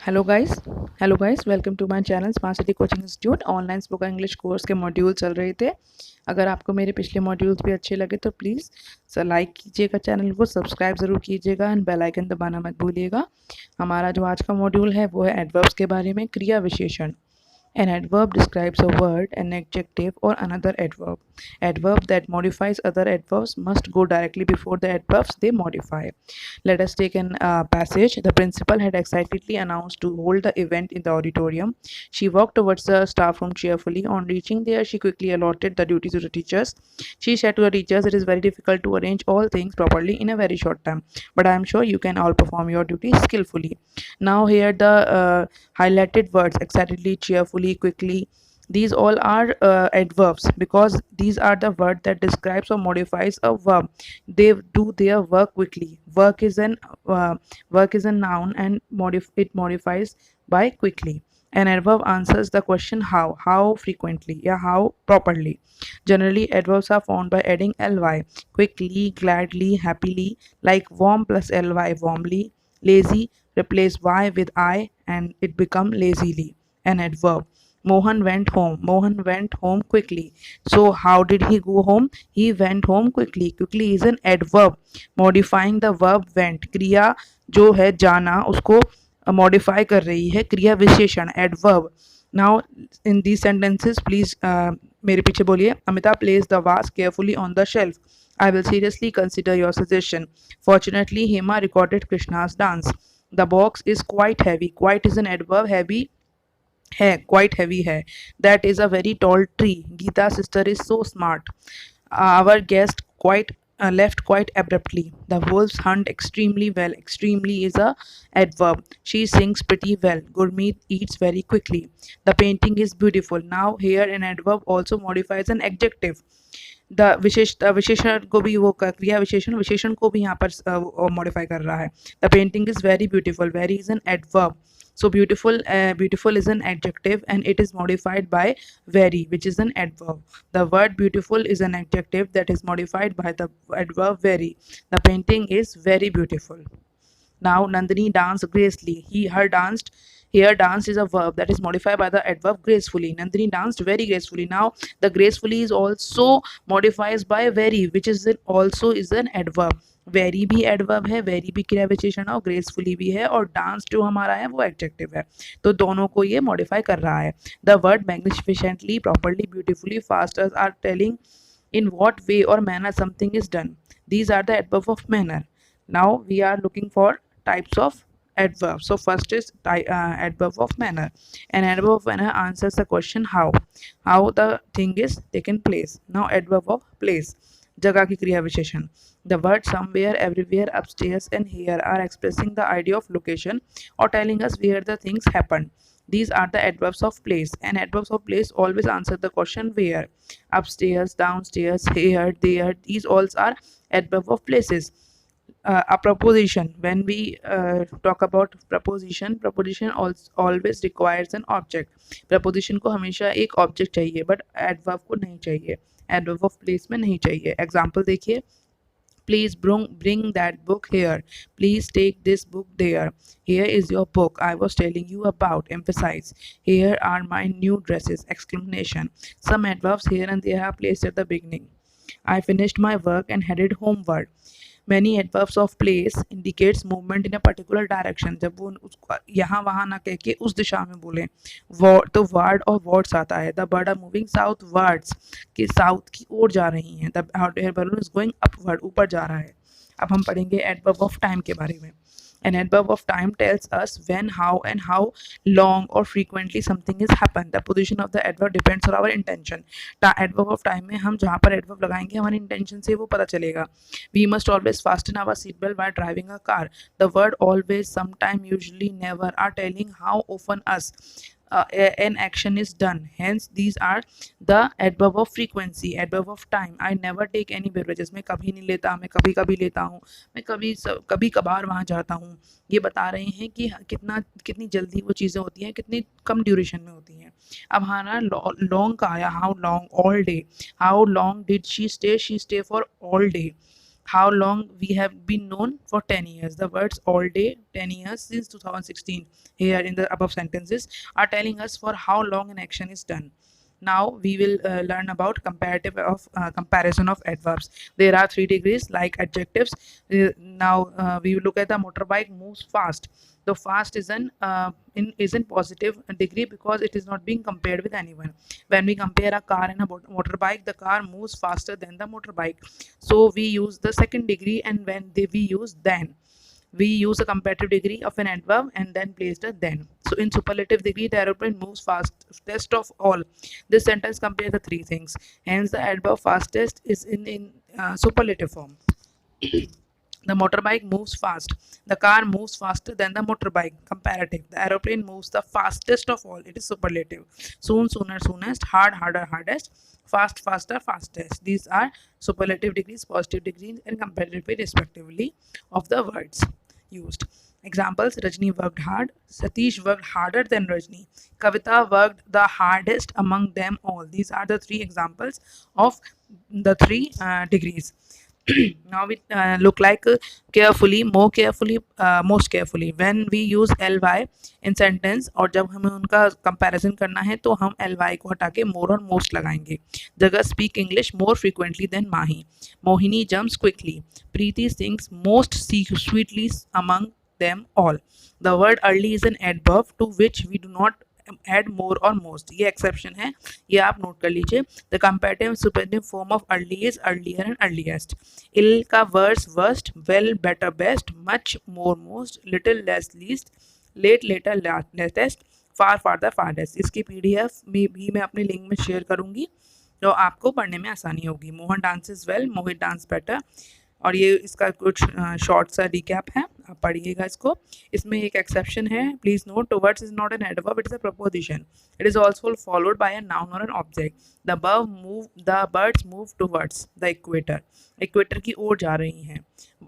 Hello guys welcome to my channel smart city coaching institute. Online spoken English course के module चल रहे थे। अगर आपको मेरे पिछले मॉड्यूल्स भी अच्छे लगे तो प्लीज़ लाइक कीजिएगा, चैनल को सब्सक्राइब ज़रूर कीजिएगा एंड बेल आइकन दबाना मत भूलिएगा। हमारा जो आज का मॉड्यूल है वो है एडवर्ब्स के बारे में, क्रिया विशेषण। An adverb describes a word, an adjective, or another adverb. Adverb that modifies other adverbs must go directly before the adverbs they modify. Let us take an passage. The principal had excitedly announced to hold the event in the auditorium. She walked towards the staff room cheerfully. On reaching there, she quickly allotted the duties to the teachers. She said to the teachers, "It is very difficult to arrange all things properly in a very short time, but I am sure you can all perform your duties skillfully." Now, here the highlighted words excitedly, cheerfully, quickly. These all are adverbs because these are the word that describes or modifies a verb. They do their work quickly. Work is a noun and it modifies by quickly. An adverb answers the question how frequently, yeah, how properly. Generally, adverbs are found by adding ly, quickly, gladly, happily, like warm plus ly, warmly, lazy, replace y with I and it become lazily. An adverb. Mohan went home. Mohan went home quickly. So how did he go home? He went home quickly. Quickly is an adverb modifying the verb went. क्रिया जो है जाना उसको modify कर रही है क्रिया विशेषण adverb. Now in these sentences please मेरे पीछे बोलिए. Amita placed the vase carefully on the shelf. I will seriously consider your suggestion. Fortunately, Hema recorded Krishna's dance. The box is quite heavy. Quite is an adverb. Heavy है, quite heavy है. That is a very tall tree. Geeta's sister is so smart. Our guest quite left quite abruptly. The wolves hunt extremely well. Extremely is a adverb. She sings pretty well. Gurmeet eats very quickly. The painting is beautiful. Now here an adverb also modifies an adjective. विशेषण को भी वो क्रिया विशेषण विशेषण को भी यहाँ पर मॉडिफाई कर रहा है. The painting is very beautiful. Very is an adverb. So beautiful is an adjective and it is modified by very, which is an adverb. The word beautiful is an adjective that is modified by the adverb very. The painting is very beautiful. Now Nandini danced gracefully. Her danced. Here danced is a verb that is modified by the adverb gracefully. Nandini danced very gracefully. Now the gracefully is also modifies by very, which is also is an adverb. Very भी adverb है, very भी क्रिया विशेषण है और gracefully भी है और डांस जो हमारा है वो एडजेक्टिव है. तो दोनों को ये मॉडिफाई कर रहा है. The word magnificently, properly, beautifully, faster are telling in what way or manner something is done. These are the adverbs of manner. Now we are looking for types of adverbs. So first is adverb of manner. An adverb of manner answers the question how the thing is taken place. Now adverb of place, जगह की क्रिया विशेषण. The words somewhere, everywhere, upstairs and here are expressing the idea of location or telling us where the things happen. These are the adverbs of place. And adverbs of place always answer the question where. Upstairs, downstairs, here, there. These all are adverbs of places. A preposition. When we talk about preposition always requires an object. Preposition को हमेशा एक object चाहिए, but adverb को नहीं चाहिए. Adverb of place में नहीं चाहिए. Example देखिए. Please bring that book here. Please take this book there. Here is your book I was telling you about. Emphasize. Here are my new dresses. Exclamation. Some adverbs here and there are placed at the beginning. I finished my work and headed homeward. Many adverbs of place indicates movement in a particular direction. जब वो उसको यहाँ वहाँ ना कह के उस दिशा में बोले तो word और words आता है. The bird are moving southwards, कि साउथ की ओर जा रही हैं. The hot air balloon is going upward, ऊपर जा रहा है. अब हम पढ़ेंगे adverb of time के बारे में. An adverb of time tells us when, how and how long or frequently something is happened. The position of the adverb depends on our intention. Adverb of time में हम जहाँ पर adverb लगाएंगे हमारी intention से वो पता चलेगा. We must always fasten our seatbelt while driving a car. The word always, sometime, usually, never are telling how often us an action is done. Hence these are the adverb of frequency. Adverb of time. I never take any beverages. मैं कभी नहीं लेता, मैं कभी कभी लेता हूँ, मैं कभी कभार वहाँ जाता हूँ. ये बता रहे हैं कि कितनी जल्दी वो चीज़ें होती हैं, कितनी कम ड्यूरेशन में होती हैं. अब हमारा लॉन्ग का आया. How long, all day. How long did she stay for all day. How long we have been known? For 10 years. The words all day, 10 years, since 2016 here in the above sentences are telling us for how long an action is done. Now we will learn about comparative of comparison of adverbs. There are 3 degrees like adjectives. Now we will look at the motorbike moves fast. The fast is an isn't positive degree because it is not being compared with anyone. When we compare a car and a motorbike, the car moves faster than the motorbike, so we use the second degree, and we use then, we use a comparative degree of an adverb and then placed a then. So in superlative degree, the aeroplane moves fastest of all. This sentence compares the three things. Hence, the adverb fastest is in superlative form. The motorbike moves fast. The car moves faster than the motorbike. Comparative. The aeroplane moves the fastest of all. It is superlative. Soon, sooner, soonest. Hard, harder, hardest. Fast, faster, fastest. These are superlative degrees, positive degrees, and comparative respectively of the words used. Examples: Rajni worked hard. Satish worked harder than Rajni. Kavita worked the hardest among them all. These are the three examples of the three degrees. Now we look like carefully, more carefully, most carefully. When we use ly in sentence और जब हमें उनका comparison करना है तो हम ly को हटा के more और most लगाएंगे. जगह speak English more frequently than Mahi. Mohini jumps quickly. Preeti sings most sweetly among them all. The word early is an adverb to which we do not add more or most. ये exception है, ये आप note कर लीजिए. The comparative superlative form of early is earlier and earliest. Ill का worse worst, well better best, much more most, little less least, late later latest, far farther farthest. इसकी PDF में भी मैं अपने लिंक में share करूँगी तो आपको पढ़ने में आसानी होगी. मोहन डांसेस वेल, मोहित डांस बेटर. और ये इसका कुछ शॉर्ट सा रिकैप है, आप पढ़िएगा इसको. इसमें एक एक्सेप्शन है, please note. Towards is not an adverb, it is a preposition. It is also followed by a noun और an object. The birds move towards the equator. Equator की ओर जा रही हैं.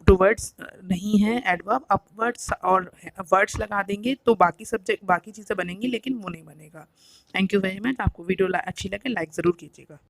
टुवर्ड्स नहीं है एडवर्ब, अपवर्ड्स और वर्ड्स लगा देंगे तो बाकी सब्जेक्ट बाकी चीज़ें बनेंगी, लेकिन वो नहीं बनेगा. Thank you very much. आपको वीडियो अच्छी लगे लाइक ज़रूर कीजिएगा.